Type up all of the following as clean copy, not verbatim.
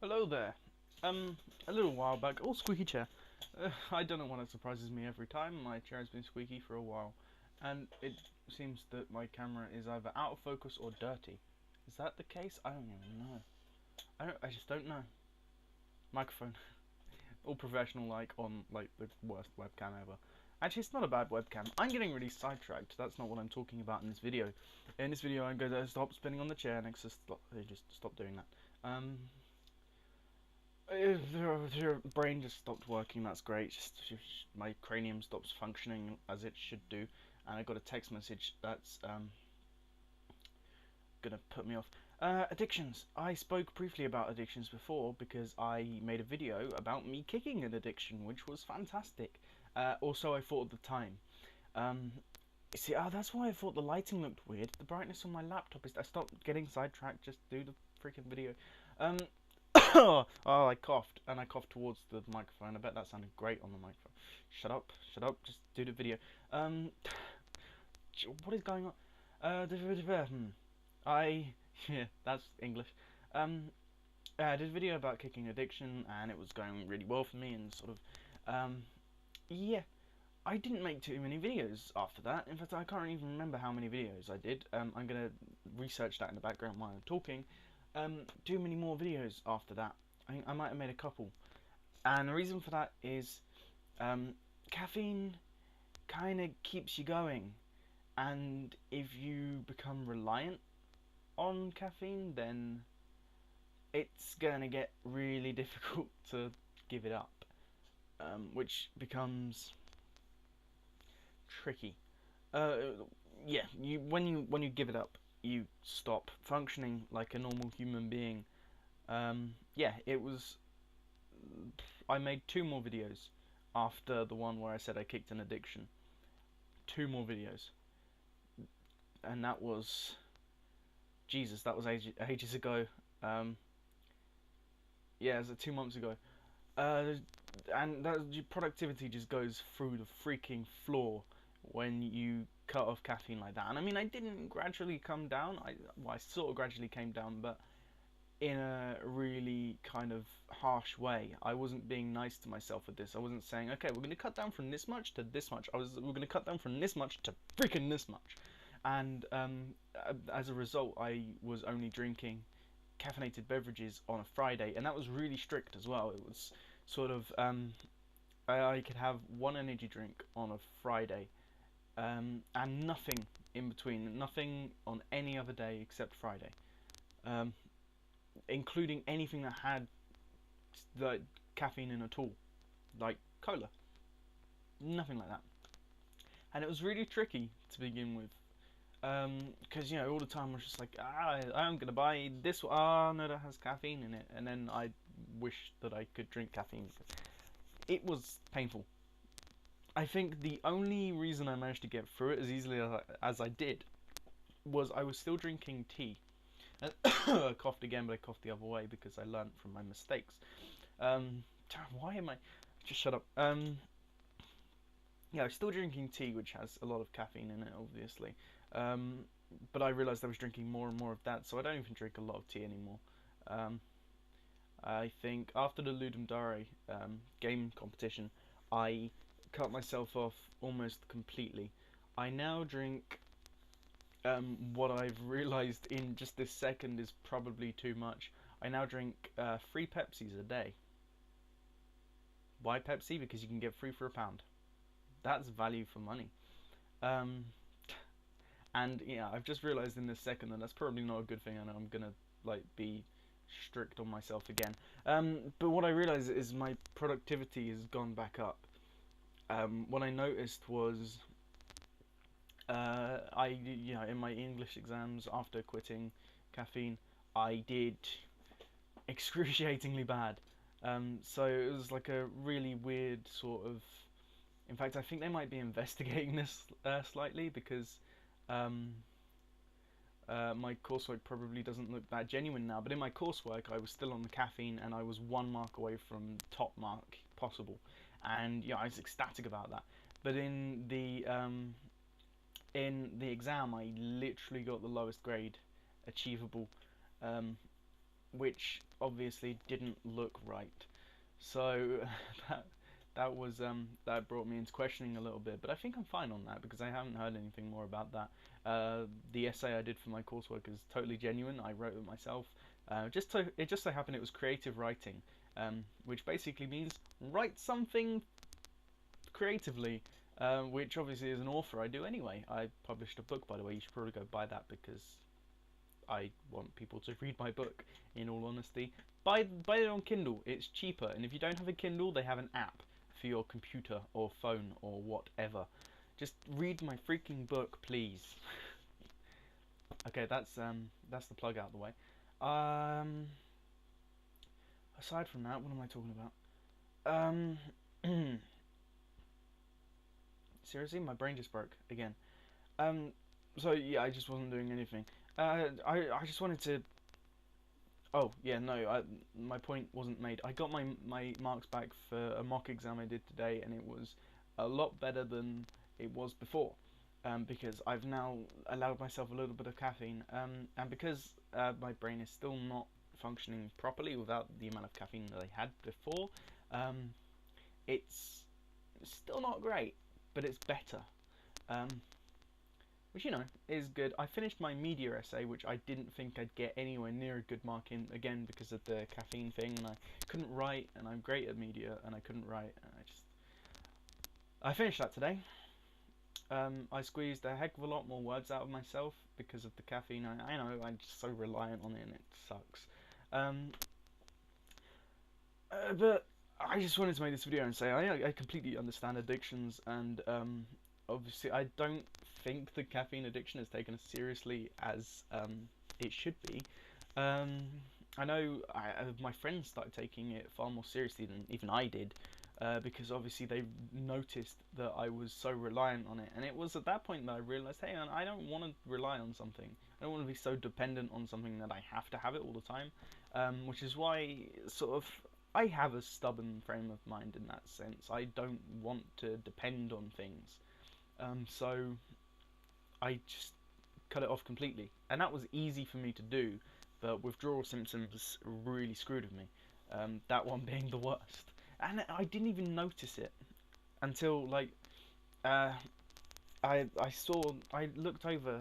Hello there. A little while back, squeaky chair. I don't know why that surprises me every time. My chair has been squeaky for a while, and it seems that my camera is either out of focus or dirty. Is that the case? I don't even know. I just don't know. Microphone, all professional, like on like the worst webcam ever. Actually, it's not a bad webcam. I'm getting really sidetracked. That's not what I'm talking about in this video. In this video, I'm going to stop spinning on the chair. Nexust, just stop doing that. Your brain just stopped working. That's great. Just my cranium stops functioning as it should do, and I got a text message that's gonna put me off. Addictions. I spoke briefly about addictions before because I made a video about me kicking an addiction, which was fantastic. Also, I thought at the time. Um, see, that's why I thought the lighting looked weird. The brightness on my laptop is. I stopped getting sidetracked. Just do the freaking video. Um, oh, I coughed, and I coughed towards the microphone. I bet that sounded great on the microphone. Shut up, just do the video. Um, what is going on? I, yeah, that's English. Um, I did a video about kicking addiction, and it was going really well for me, and sort of, yeah. I didn't make too many videos after that. In fact, I can't even remember how many videos I did. I'm gonna research that in the background while I'm talking. Do many more videos after that. I think I might have made a couple. And the reason for that is caffeine kind of keeps you going. And if you become reliant on caffeine, then it's gonna get really difficult to give it up. Which becomes tricky. Uh, yeah, when you give it up, you stop functioning like a normal human being. Yeah, it was. I made two more videos after the one where I said I kicked an addiction. Two more videos, and that was Jesus. That was ages ago. Um, yeah, it was 2 months ago. Uh, and that productivity just goes through the freaking floor when you cut off caffeine like that. And I mean, I didn't gradually come down. I sort of gradually came down, but in a really kind of harsh way. I wasn't being nice to myself with this. I wasn't saying, okay, we're going to cut down from this much to this much. We're going to cut down from this much to freaking this much. And as a result, I was only drinking caffeinated beverages on a Friday, and that was really strict as well. It was sort of I could have one energy drink on a Friday, and nothing in between, nothing on any other day except Friday, um, including anything that had the caffeine in at all, like cola, nothing like that. And it was really tricky to begin with, because all the time I was just like, I'm gonna buy this. Oh no, that has caffeine in it, and then I wish that I could drink caffeine because it was painful. I think the only reason I managed to get through it as easily as I did was I was still drinking tea. I coughed again, but I coughed the other way because I learned from my mistakes. Um, why am I? Just shut up. Yeah, I was still drinking tea, which has a lot of caffeine in it, obviously. Um, but I realised I was drinking more and more of that, so I don't even drink a lot of tea anymore. Um, I think after the Ludum Dare game competition, I cut myself off almost completely. I now drink what I've realised in just this second is probably too much. I now drink 3 Pepsis a day. Why Pepsi? Because you can get 3 for £1. That's value for money. Um, and yeah, I've just realised in this second that that's probably not a good thing, and I'm gonna be strict on myself again. But what I realised is my productivity has gone back up. What I noticed was in my English exams after quitting caffeine, I did excruciatingly bad. So it was like a really weird sort of. In fact, I think they might be investigating this slightly because um, my coursework probably doesn't look that genuine now. But in my coursework, I was still on the caffeine, and I was 1 mark away from top mark possible, and I was ecstatic about that. But in the exam, I literally got the lowest grade achievable. Um, which obviously didn't look right. So that that brought me into questioning a little bit, but I think I'm fine on that because I haven't heard anything more about that. The essay I did for my coursework is totally genuine. I wrote it myself. It just so happened it was creative writing, which basically means write something creatively, which obviously as an author I do anyway. I published a book, by the way. You should probably go buy that because I want people to read my book, in all honesty. Buy it on Kindle, it's cheaper, and if you don't have a Kindle, they have an app for your computer or phone or whatever. Just read my freaking book, please. Okay, that's the plug out of the way. Aside from that, what am I talking about? Seriously, my brain just broke again. So yeah, I just wasn't doing anything. I just wanted to. Oh yeah, no, my point wasn't made. I got my marks back for a mock exam I did today, and it was a lot better than it was before. Because I've now allowed myself a little bit of caffeine, and because my brain is still not functioning properly without the amount of caffeine that I had before, it's still not great, but it's better. Um, which, you know, is good. I finished my media essay, which I didn't think I'd get anywhere near a good mark in, again, because of the caffeine thing, and I couldn't write, and I'm great at media, and I couldn't write, and I finished that today. I squeezed a heck of a lot more words out of myself because of the caffeine. I know, I'm just so reliant on it, and it sucks. But I just wanted to make this video and say I completely understand addictions, and obviously I don't think the caffeine addiction is taken as seriously as it should be. I know my friends started taking it far more seriously than even I did, because obviously they noticed that I was so reliant on it, and it was at that point that I realised, hey man, I don't want to rely on something. I don't want to be so dependent on something that I have to have it all the time, which is why sort of I have a stubborn frame of mind in that sense. I don't want to depend on things. So I just cut it off completely. And that was easy for me to do, but withdrawal symptoms really screwed with me. That one being the worst. And I didn't even notice it until, like, I looked over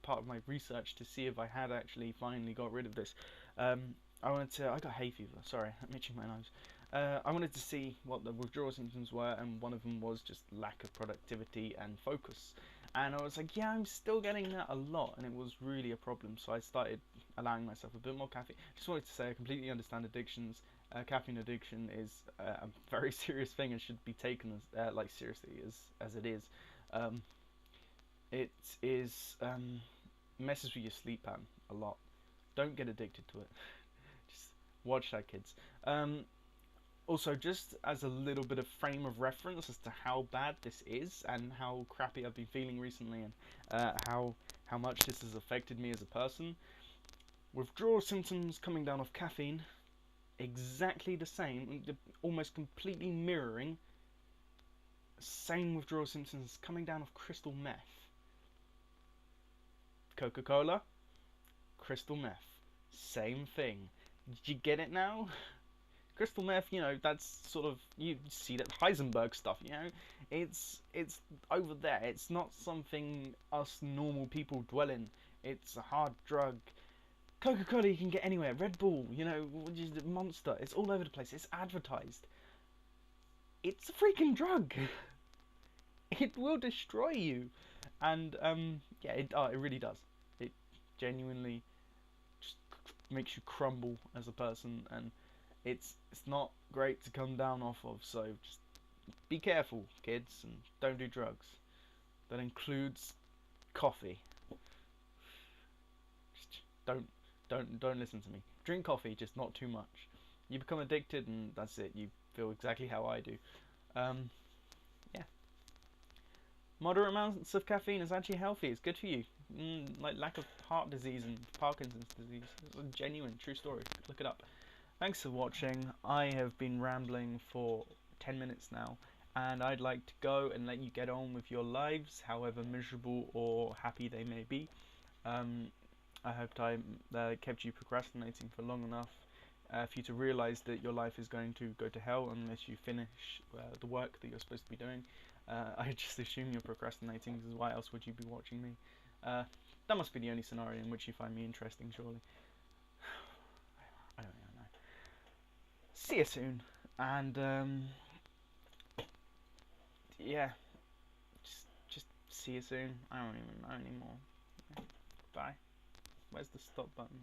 part of my research to see if I had actually finally got rid of this. I got hay fever, sorry, I'm itching my nose. I wanted to see what the withdrawal symptoms were, and one of them was just lack of productivity and focus. And I was like, yeah, I'm still getting that a lot, and it was really a problem, so I started allowing myself a bit more caffeine. Just wanted to say I completely understand addictions. Caffeine addiction is a very serious thing and should be taken as like seriously as it is. It is messes with your sleep pattern a lot. Don't get addicted to it. Just watch that, kids. Also, just as a little bit of frame of reference as to how bad this is and how crappy I've been feeling recently, and how much this has affected me as a person. Withdrawal symptoms coming down off caffeine, exactly the same, almost completely mirroring. Same withdrawal symptoms coming down off crystal meth. Coca-Cola, crystal meth, same thing. Did you get it now? Crystal meth, you know, that's sort of, you see that Heisenberg stuff, you know, it's over there. It's not something us normal people dwell in. It's a hard drug. Coca-Cola you can get anywhere. Red Bull, you know, Monster, it's all over the place. It's advertised. It's a freaking drug. It will destroy you. And yeah, it really does. It genuinely just makes you crumble as a person, and it's not great to come down off of. So just be careful, kids, and don't do drugs. That includes coffee. Just don't listen to me. Drink coffee, just not too much. You become addicted, and that's it. You feel exactly how I do. Yeah. Moderate amounts of caffeine is actually healthy. It's good for you. Like lack of heart disease and Parkinson's disease. It's a genuine, true story. Look it up. Thanks for watching. I have been rambling for 10 minutes now, and I'd like to go and let you get on with your lives, however miserable or happy they may be. I hoped I kept you procrastinating for long enough for you to realise that your life is going to go to hell unless you finish the work that you're supposed to be doing. I just assume you're procrastinating, because why else would you be watching me? That must be the only scenario in which you find me interesting, surely. I don't know. See you soon, and yeah, just see you soon. I don't even know anymore. Bye. Where's the stop button?